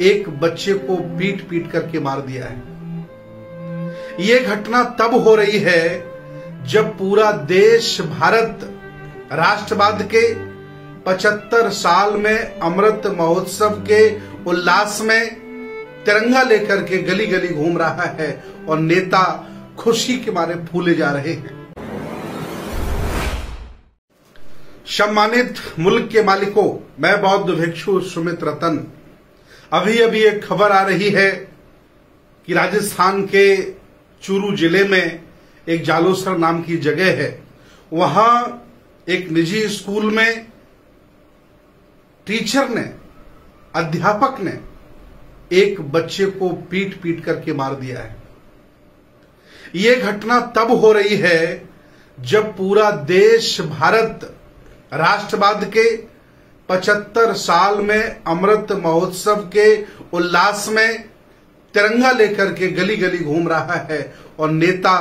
एक बच्चे को पीट पीट करके मार दिया है। ये घटना तब हो रही है जब पूरा देश भारत राष्ट्रवाद के 75 साल में अमृत महोत्सव के उल्लास में तिरंगा लेकर के गली गली घूम रहा है और नेता खुशी के मारे फूले जा रहे हैं। सम्मानित मुल्क के मालिकों, मैं बौद्ध भिक्षु सुमित रतन। अभी अभी एक खबर आ रही है कि राजस्थान के चूरू जिले में एक जालोसर नाम की जगह है, वहां एक निजी स्कूल में टीचर ने, अध्यापक ने एक बच्चे को पीट पीट करके मार दिया है। ये घटना तब हो रही है जब पूरा देश भारत राष्ट्रवाद के 75 साल में अमृत महोत्सव के उल्लास में तिरंगा लेकर के गली गली घूम रहा है और नेता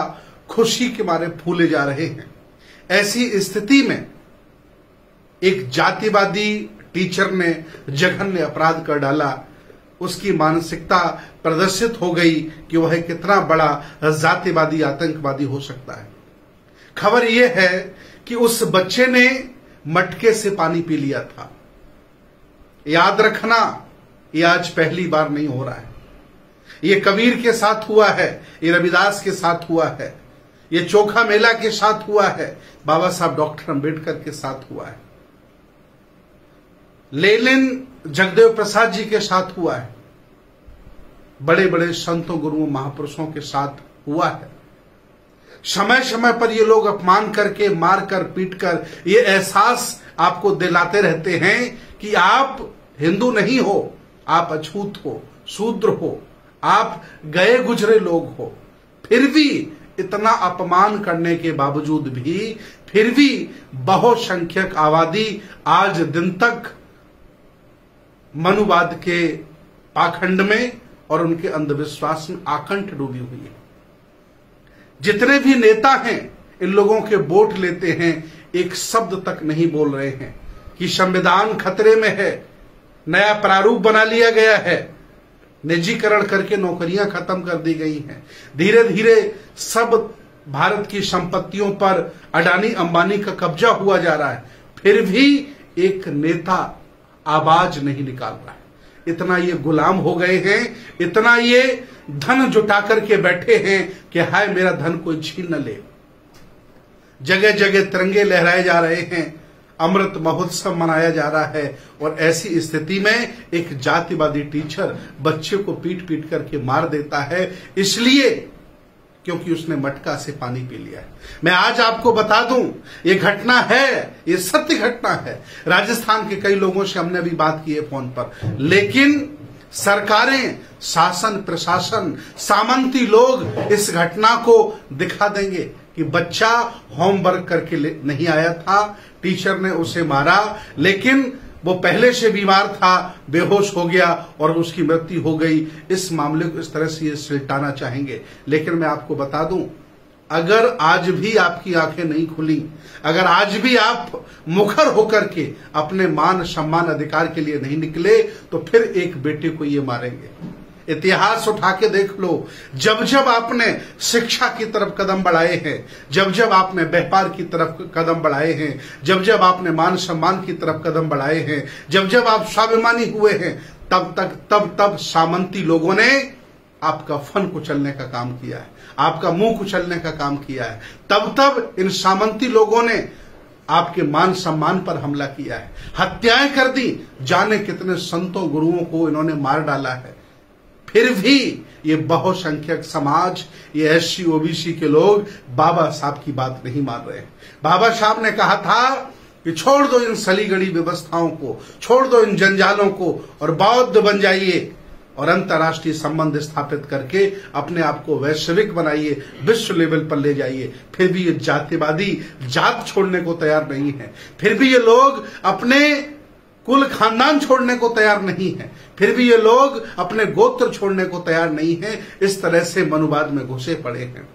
खुशी के मारे फूले जा रहे हैं। ऐसी स्थिति में एक जातिवादी टीचर ने जघन्य अपराध कर डाला। उसकी मानसिकता प्रदर्शित हो गई कि वह कितना बड़ा जातिवादी आतंकवादी हो सकता है। खबर यह है कि उस बच्चे ने मटके से पानी पी लिया था। याद रखना, यह आज पहली बार नहीं हो रहा है। ये कबीर के साथ हुआ है, ये रविदास के साथ हुआ है, ये चोखा मेला के साथ हुआ है, बाबा साहब डॉक्टर अंबेडकर के साथ हुआ है, लेनिन जगदेव प्रसाद जी के साथ हुआ है, बड़े बड़े संतों गुरुओं महापुरुषों के साथ हुआ है। समय समय पर ये लोग अपमान करके, मारकर, पीटकर ये एहसास आपको दिलाते रहते हैं कि आप हिंदू नहीं हो, आप अछूत हो, शूद्र हो, आप गए गुजरे लोग हो। फिर भी इतना अपमान करने के बावजूद भी फिर भी बहुसंख्यक आबादी आज दिन तक मनुवाद के पाखंड में और उनके अंधविश्वास में आकंठ डूबी हुई है। जितने भी नेता हैं, इन लोगों के वोट लेते हैं, एक शब्द तक नहीं बोल रहे हैं कि संविधान खतरे में है, नया प्रारूप बना लिया गया है, निजीकरण करके नौकरियां खत्म कर दी गई हैं, धीरे धीरे सब भारत की संपत्तियों पर अडानी अंबानी का कब्जा हुआ जा रहा है। फिर भी एक नेता आवाज नहीं निकाल रहा है। इतना ये गुलाम हो गए हैं, इतना ये धन जुटा करके बैठे हैं कि हाय मेरा धन कोई छीन न ले। जगह जगह तिरंगे लहराए जा रहे हैं, अमृत महोत्सव मनाया जा रहा है और ऐसी स्थिति में एक जातिवादी टीचर बच्चे को पीट पीट करके मार देता है, इसलिए क्योंकि उसने मटका से पानी पी लिया है। मैं आज आपको बता दूं, ये घटना है, ये सत्य घटना है। राजस्थान के कई लोगों से हमने अभी बात की है फोन पर, लेकिन सरकारें, शासन प्रशासन, सामंती लोग इस घटना को दिखा देंगे कि बच्चा होमवर्क करके नहीं आया था, टीचर ने उसे मारा, लेकिन वो पहले से बीमार था, बेहोश हो गया और उसकी मृत्यु हो गई। इस मामले को इस तरह से ये सुलटाना चाहेंगे। लेकिन मैं आपको बता दूं, अगर आज भी आपकी आंखें नहीं खुली, अगर आज भी आप मुखर होकर के अपने मान सम्मान अधिकार के लिए नहीं निकले, तो फिर एक बेटे को ये मारेंगे। इतिहास उठा के देख लो, जब जब आपने शिक्षा की तरफ कदम बढ़ाए हैं, जब जब आपने व्यापार की तरफ कदम बढ़ाए हैं, जब जब आपने मान सम्मान की तरफ कदम बढ़ाए हैं, जब जब आप स्वाभिमानी हुए हैं, तब सामंती लोगों ने आपका फन कुचलने का काम किया है, आपका मुंह कुचलने का काम किया है। तब इन सामंती लोगों ने आपके मान सम्मान पर हमला किया है, हत्याएं कर दी, जाने कितने संतों गुरुओं को इन्होंने मार डाला है। फिर भी ये बहुसंख्यक समाज, ये एससी ओबीसी के लोग बाबा साहब की बात नहीं मान रहे हैं। बाबा साहब ने कहा था कि छोड़ दो इन सलीगड़ी व्यवस्थाओं को, छोड़ दो इन जंजालों को और बौद्ध बन जाइए और अंतर्राष्ट्रीय संबंध स्थापित करके अपने आप को वैश्विक बनाइए, विश्व लेवल पर ले जाइए। फिर भी ये जातिवादी जात छोड़ने को तैयार नहीं है, फिर भी ये लोग अपने कुल खानदान छोड़ने को तैयार नहीं है, फिर भी ये लोग अपने गोत्र छोड़ने को तैयार नहीं है। इस तरह से मनुवाद में घुसे पड़े हैं।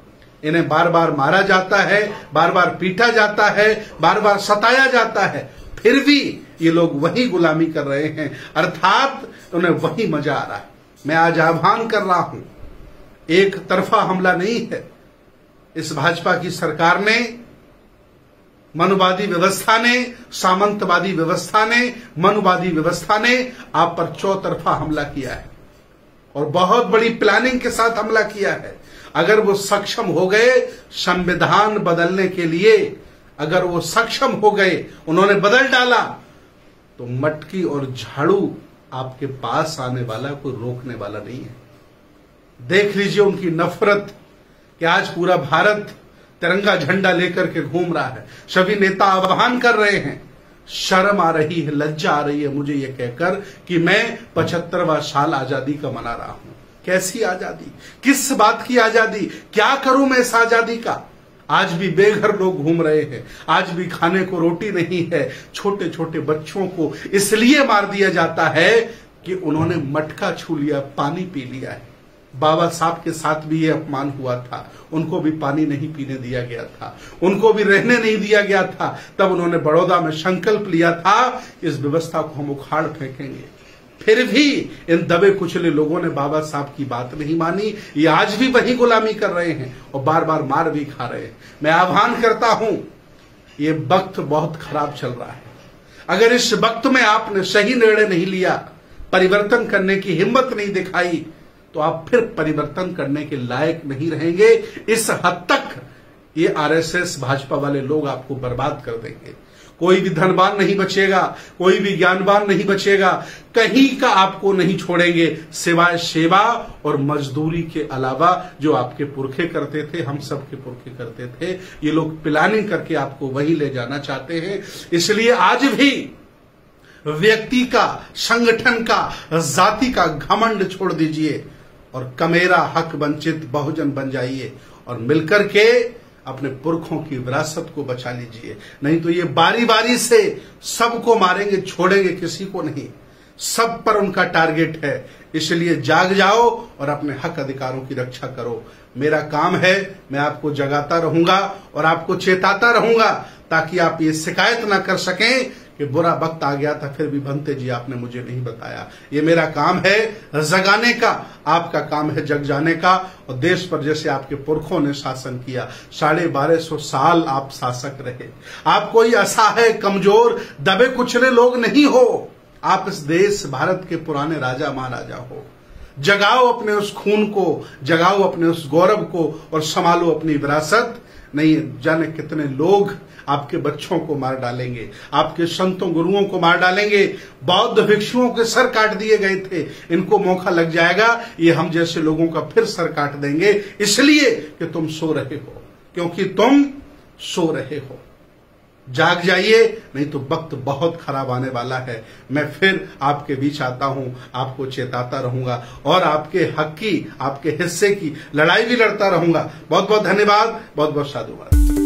इन्हें बार बार मारा जाता है, बार बार पीटा जाता है, बार बार सताया जाता है, फिर भी ये लोग वही गुलामी कर रहे हैं, अर्थात उन्हें वही मजा आ रहा है। मैं आज आह्वान कर रहा हूं, एक तरफा हमला नहीं है। इस भाजपा की सरकार ने, मनुवादी व्यवस्था ने, सामंतवादी व्यवस्था ने, मनुवादी व्यवस्था ने आप पर चौतरफा हमला किया है और बहुत बड़ी प्लानिंग के साथ हमला किया है। अगर वो सक्षम हो गए संविधान बदलने के लिए, अगर वो सक्षम हो गए, उन्होंने बदल डाला, तो मटकी और झाड़ू आपके पास आने वाला कोई रोकने वाला नहीं है। देख लीजिए उनकी नफरत कि आज पूरा भारत तिरंगा झंडा लेकर के घूम रहा है। सभी नेता आह्वान कर रहे हैं, शर्म आ रही है, लज्जा आ रही है मुझे ये कहकर कि मैं 75वां साल आजादी का मना रहा हूं। कैसी आजादी, किस बात की आजादी, क्या करूं मैं इस आजादी का? आज भी बेघर लोग घूम रहे हैं, आज भी खाने को रोटी नहीं है। छोटे छोटे बच्चों को इसलिए मार दिया जाता है कि उन्होंने मटका छू लिया, पानी पी लिया है। बाबा साहब के साथ भी ये अपमान हुआ था, उनको भी पानी नहीं पीने दिया गया था, उनको भी रहने नहीं दिया गया था। तब उन्होंने बड़ौदा में संकल्प लिया था, इस व्यवस्था को हम उखाड़ फेंकेंगे। फिर भी इन दबे कुचले लोगों ने बाबा साहब की बात नहीं मानी। ये आज भी वही गुलामी कर रहे हैं और बार बार मार भी खा रहे हैं। मैं आह्वान करता हूं, ये वक्त बहुत खराब चल रहा है। अगर इस वक्त में आपने सही निर्णय नहीं लिया, परिवर्तन करने की हिम्मत नहीं दिखाई, तो आप फिर परिवर्तन करने के लायक नहीं रहेंगे। इस हद तक ये आरएसएस भाजपा वाले लोग आपको बर्बाद कर देंगे। कोई भी धनवान नहीं बचेगा, कोई भी ज्ञानवान नहीं बचेगा, कहीं का आपको नहीं छोड़ेंगे सिवाय सेवा और मजदूरी के अलावा, जो आपके पुरखे करते थे, हम सब के पुरखे करते थे। ये लोग प्लानिंग करके आपको वही ले जाना चाहते हैं। इसलिए आज भी व्यक्ति का, संगठन का, जाति का घमंड छोड़ दीजिए और कमेरा हक वंचित बहुजन बन जाइए और मिलकर के अपने पुरखों की विरासत को बचा लीजिए। नहीं तो ये बारी बारी से सबको मारेंगे, छोड़ेंगे किसी को नहीं। सब पर उनका टारगेट है। इसलिए जाग जाओ और अपने हक अधिकारों की रक्षा करो। मेरा काम है, मैं आपको जगाता रहूंगा और आपको चेताता रहूंगा, ताकि आप ये शिकायत ना कर सकें कि बुरा वक्त आ गया था फिर भी भंते जी आपने मुझे नहीं बताया। ये मेरा काम है जगाने का, आपका काम है जग जाने का। और देश पर जैसे आपके पुरखों ने शासन किया, 1250 साल आप शासक रहे। आप कोई असहाय, कमजोर, दबे कुचले लोग नहीं हो। आप इस देश भारत के पुराने राजा महाराजा हो। जगाओ अपने उस खून को, जगाओ अपने उस गौरव को और संभालो अपनी विरासत। नहीं जाने कितने लोग आपके बच्चों को मार डालेंगे, आपके संतों गुरुओं को मार डालेंगे। बौद्ध भिक्षुओं के सर काट दिए गए थे, इनको मौका लग जाएगा, ये हम जैसे लोगों का फिर सर काट देंगे, इसलिए कि तुम सो रहे हो, क्योंकि तुम सो रहे हो। जाग जाइए, नहीं तो वक्त बहुत खराब आने वाला है। मैं फिर आपके बीच आता हूं, आपको चेताता रहूंगा और आपके हक की, आपके हिस्से की लड़ाई भी लड़ता रहूंगा। बहुत बहुत धन्यवाद, बहुत बहुत साधुवाद।